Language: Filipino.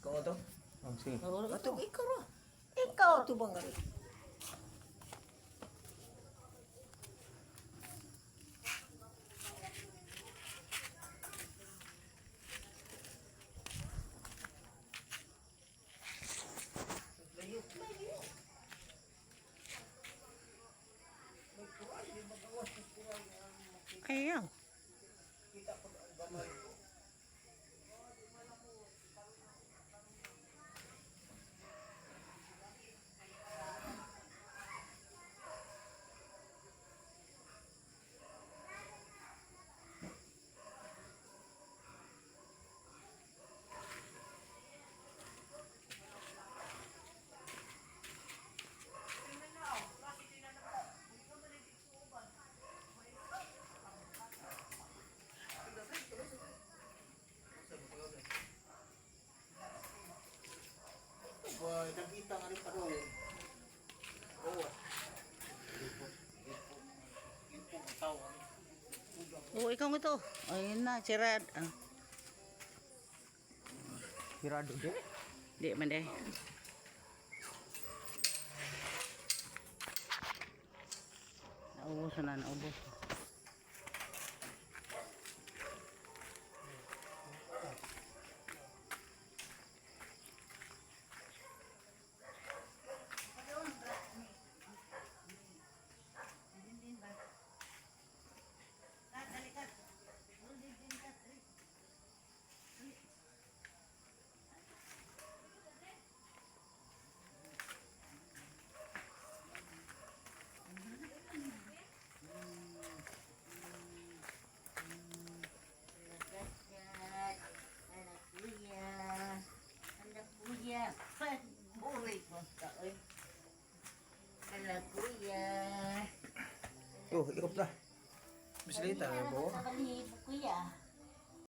Ikaw nga to? Oh, sige. Ato, ikaw ra. Ikaw ito bang gari? Ayaw. Boy, nakita nga rin pa rin. Oo. Ipong tao. Oh, ikaw nga to. Ayun na, sirad. Ah. Hirado din. Di man eh. Naubos na, naubos. Anak kuya, buhay mo ka, oy. Anak kuya. Oh, ikop na. Bislita na po. Sa balibo kuya.